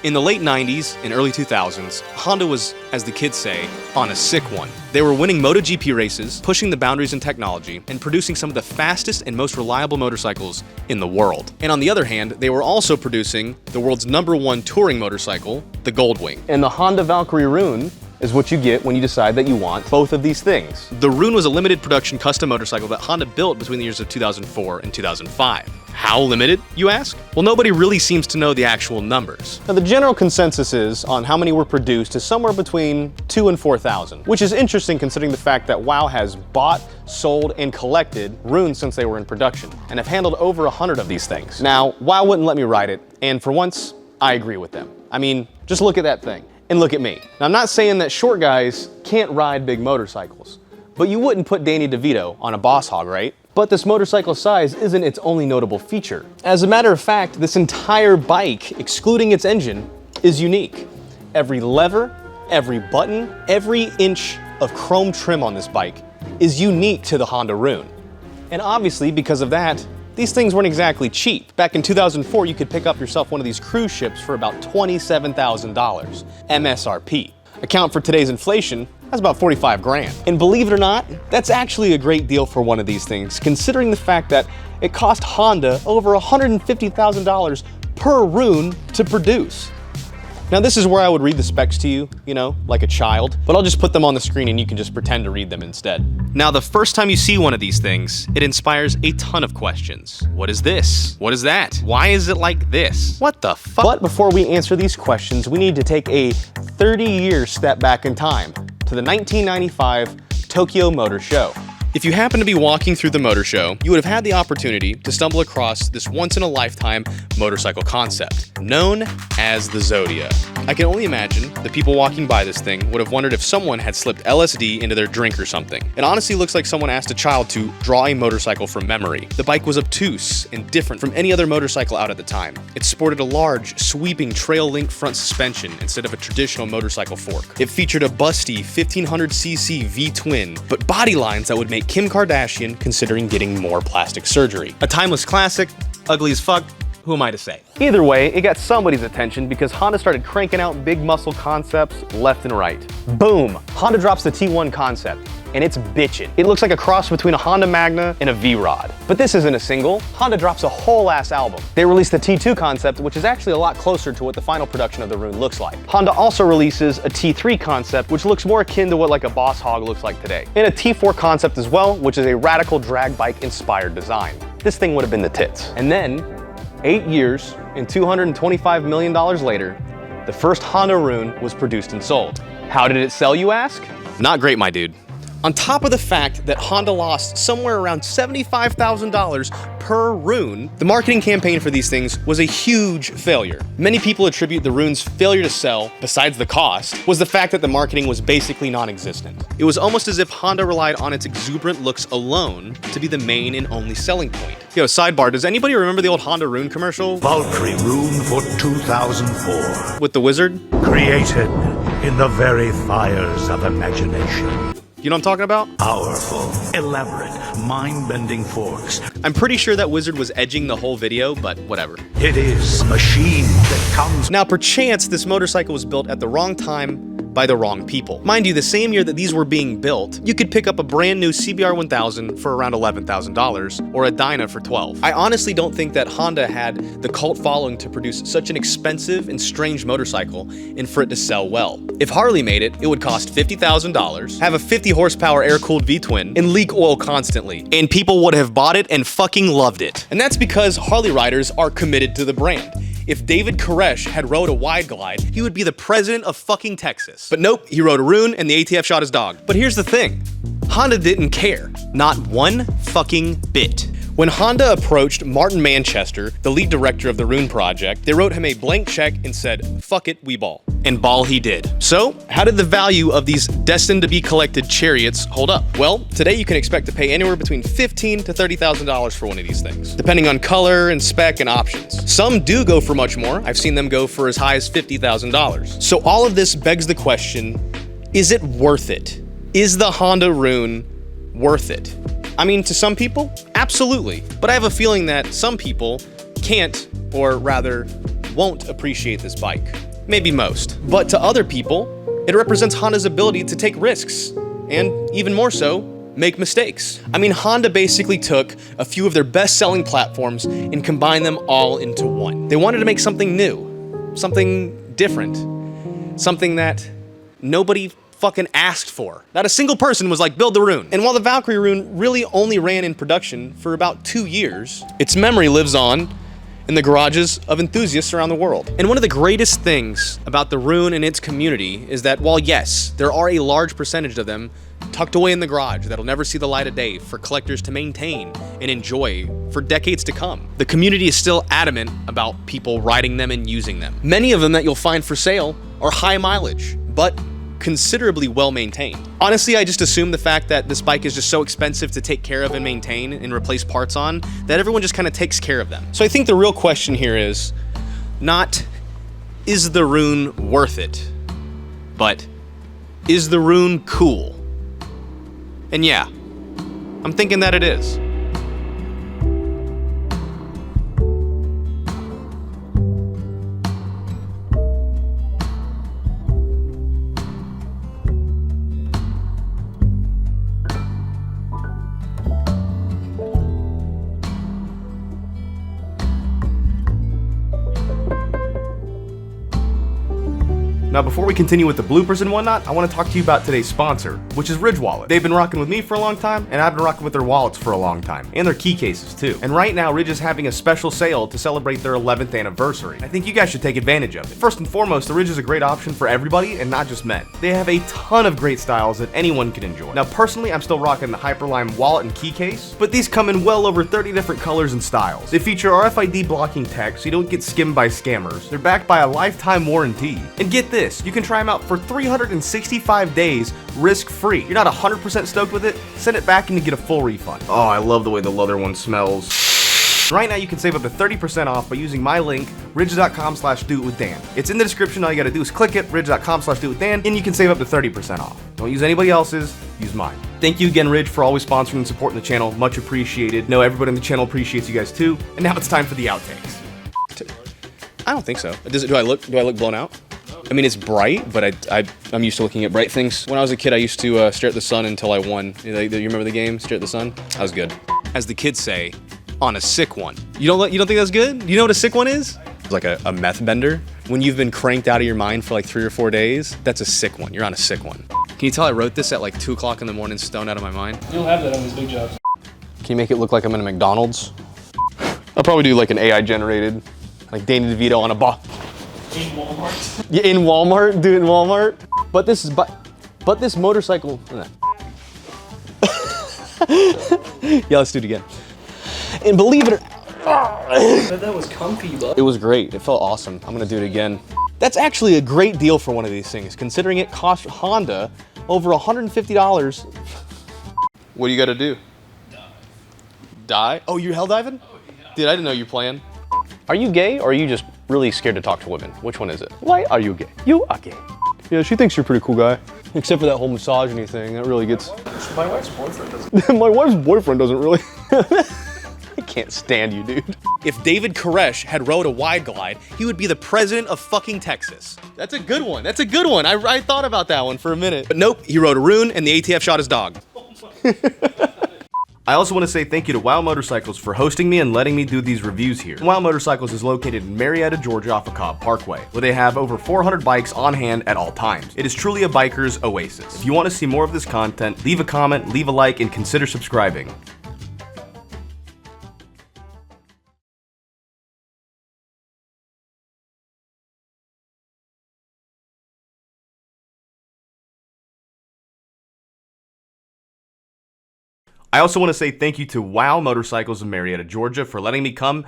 In the late 90s and early 2000s, Honda was, as the kids say, on a sick one. They were winning MotoGP races, pushing the boundaries in technology, and producing some of the fastest and most reliable motorcycles in the world. And on the other hand, they were also producing the world's #1 touring motorcycle, the Goldwing. And the Honda Valkyrie Rune is what you get when you decide that you want both of these things. The Rune was a limited production custom motorcycle that Honda built between the years of 2004 and 2005. How limited, you ask? Well, nobody really seems to know the actual numbers. Now, the general consensus is on how many were produced is somewhere between 2,000 and 4,000, which is interesting considering the fact that WoW has bought, sold, and collected Runes since they were in production, and have handled over 100 of these things. Now, WoW wouldn't let me ride it, and for once, I agree with them. I mean, just look at that thing. And look at me. Now, I'm not saying that short guys can't ride big motorcycles, but you wouldn't put Danny DeVito on a Boss Hog, right? But this motorcycle size isn't its only notable feature. As a matter of fact, this entire bike, excluding its engine, is unique. Every lever, every button, every inch of chrome trim on this bike is unique to the Honda Rune. And obviously, because of that, these things weren't exactly cheap. Back in 2004, you could pick up yourself one of these cruise ships for about $27,000, MSRP. Account for today's inflation, that's about 45 grand. And believe it or not, that's actually a great deal for one of these things, considering the fact that it cost Honda over $150,000 per Rune to produce. Now, this is where I would read the specs to you, like a child, but I'll just put them on the screen and you can just pretend to read them instead. Now, the first time you see one of these things, it inspires a ton of questions. What is this? What is that? Why is it like this? What the fuck? But before we answer these questions, we need to take a 30-year step back in time to the 1995 Tokyo Motor Show. If you happen to be walking through the motor show, you would have had the opportunity to stumble across this once-in-a-lifetime motorcycle concept, known as the Zodia. I can only imagine the people walking by this thing would have wondered if someone had slipped LSD into their drink or something. It honestly looks like someone asked a child to draw a motorcycle from memory. The bike was obtuse and different from any other motorcycle out at the time. It sported a large, sweeping trail-link front suspension instead of a traditional motorcycle fork. It featured a busty 1500cc V-twin, but body lines that would make Kim Kardashian considering getting more plastic surgery. A timeless classic, ugly as fuck, who am I to say? Either way, it got somebody's attention because Honda started cranking out big muscle concepts left and right. Boom! Honda drops the T1 concept, and it's bitchin'. It looks like a cross between a Honda Magna and a V-Rod. But this isn't a single. Honda drops a whole ass album. They released the T2 concept, which is actually a lot closer to what the final production of the Rune looks like. Honda also releases a T3 concept, which looks more akin to what like a Boss Hog looks like today. And a T4 concept as well, which is a radical drag bike inspired design. This thing would have been the tits. And then, 8 years and $225 million later, the first Honda Rune was produced and sold. How did it sell, you ask? Not great, my dude. On top of the fact that Honda lost somewhere around $75,000 per Rune, the marketing campaign for these things was a huge failure. Many people attribute the Rune's failure to sell, besides the cost, was the fact that the marketing was basically non-existent. It was almost as if Honda relied on its exuberant looks alone to be the main and only selling point. Yo, sidebar, does anybody remember the old Honda Rune commercial? Valkyrie Rune for 2004. With the wizard? Created in the very fires of imagination. You know what I'm talking about? Powerful, elaborate, mind-bending forks. I'm pretty sure that wizard was edging the whole video, but whatever. It is a machine that comes. Now, perchance, this motorcycle was built at the wrong time by the wrong people. Mind you, the same year that these were being built, you could pick up a brand new CBR 1000 for around $11,000 or a Dyna for $12,000. I honestly don't think that Honda had the cult following to produce such an expensive and strange motorcycle and for it to sell well. If Harley made it, it would cost $50,000, have a 50 horsepower air-cooled V-twin, and leak oil constantly. And people would have bought it and fucking loved it. And that's because Harley riders are committed to the brand. If David Koresh had rode a wide glide, he would be the president of fucking Texas. But nope, he rode a Rune and the ATF shot his dog. But here's the thing, Honda didn't care. Not one fucking bit. When Honda approached Martin Manchester, the lead director of the Rune project, they wrote him a blank check and said, fuck it, we ball. And ball he did. So, how did the value of these destined to be collected chariots hold up? Well, today you can expect to pay anywhere between $15,000 to $30,000 for one of these things, depending on color and spec and options. Some do go for much more. I've seen them go for as high as $50,000. So all of this begs the question, is it worth it? Is the Honda Rune worth it? I mean, to some people, absolutely. But I have a feeling that some people can't, or rather, won't appreciate this bike. maybe most. But to other people, it represents Honda's ability to take risks, and even more so, make mistakes. I mean, Honda basically took a few of their best-selling platforms and combined them all into one. They wanted to make something new, something different, something that nobody fucking asked for. Not a single person was like, build the rune. And while the Valkyrie rune really only ran in production for about 2 years, its memory lives on in the garages of enthusiasts around the world. And one of the greatest things about the rune and its community is that while yes, there are a large percentage of them tucked away in the garage that'll never see the light of day for collectors to maintain and enjoy for decades to come, the community is still adamant about people riding them and using them. Many of them that you'll find for sale are high mileage, but considerably well maintained. Honestly, I just assume the fact that this bike is just so expensive to take care of and maintain and replace parts on that everyone just kind of takes care of them. So I think the real question here is not, is the rune worth it? But, is the rune cool? And yeah, I'm thinking that it is. Now, before we continue with the bloopers and whatnot, I want to talk to you about today's sponsor, which is Ridge Wallet. They've been rocking with me for a long time, and I've been rocking with their wallets for a long time, and their key cases too. And right now, Ridge is having a special sale to celebrate their 11th anniversary. I think you guys should take advantage of it. First and foremost, the Ridge is a great option for everybody, and not just men. They have a ton of great styles that anyone can enjoy. Now, personally, I'm still rocking the Hyperlime wallet and key case, but these come in well over 30 different colors and styles. They feature RFID blocking tech, so you don't get skimmed by scammers. They're backed by a lifetime warranty. And get this, you can try them out for 365 days risk-free. You're not 100% stoked with it? Send it back and you get a full refund. Oh, I love the way the leather one smells. Right now you can save up to 30% off by using my link, ridge.com/doitwithdan. It's in the description. All you gotta do is click it, ridge.com/doitwithdan, and you can save up to 30% off. Don't use anybody else's, use mine. Thank you again, Ridge, for always sponsoring and supporting the channel. Much appreciated. Know everybody on the channel appreciates you guys too. And now it's time for the outtakes. I don't think so. Do I look blown out? I mean, it's bright, but I'm used to looking at bright things. When I was a kid, I used to stare at the sun until I won. You remember the game, Stare at the Sun? That was good. As the kids say, on a sick one. You don't think that's good? You know what a sick one is? It's like a meth bender. When you've been cranked out of your mind for like 3 or 4 days, that's a sick one. You're on a sick one. Can you tell I wrote this at like 2 o'clock in the morning, stoned out of my mind? You'll have that on these big jobs. Can you make it look like I'm in a McDonald's? I'll probably do like an AI generated, like Danny DeVito on a box. In Walmart? Yeah, in Walmart, do it in Walmart. But this motorcycle. Yeah, let's do it again. And believe it or I bet that was comfy, bud. it was great. It felt awesome. I'm gonna do it again. That's actually a great deal for one of these things, considering it cost Honda over $150. What do you gotta do? Die? Oh, you're hell diving? Oh, yeah. Dude, I didn't know you were playing. Are you gay or are you just really scared to talk to women? Which one is it? Why are you gay? You are gay. Yeah, she thinks you're a pretty cool guy. Except for that whole misogyny thing. That really gets... My wife's boyfriend doesn't. My wife's boyfriend doesn't really... I can't stand you, dude. If David Koresh had rode a wide glide, he would be the president of fucking Texas. That's a good one. That's a good one. I thought about that one for a minute. But nope, he rode a rune and the ATF shot his dog. I also want to say thank you to WOW Motorcycles for hosting me and letting me do these reviews here. WOW Motorcycles is located in Marietta, Georgia off of Cobb Parkway, where they have over 400 bikes on hand at all times. It is truly a biker's oasis. If you want to see more of this content, leave a comment, leave a like, and consider subscribing. I also want to say thank you to WOW Motorcycles in Marietta, Georgia for letting me come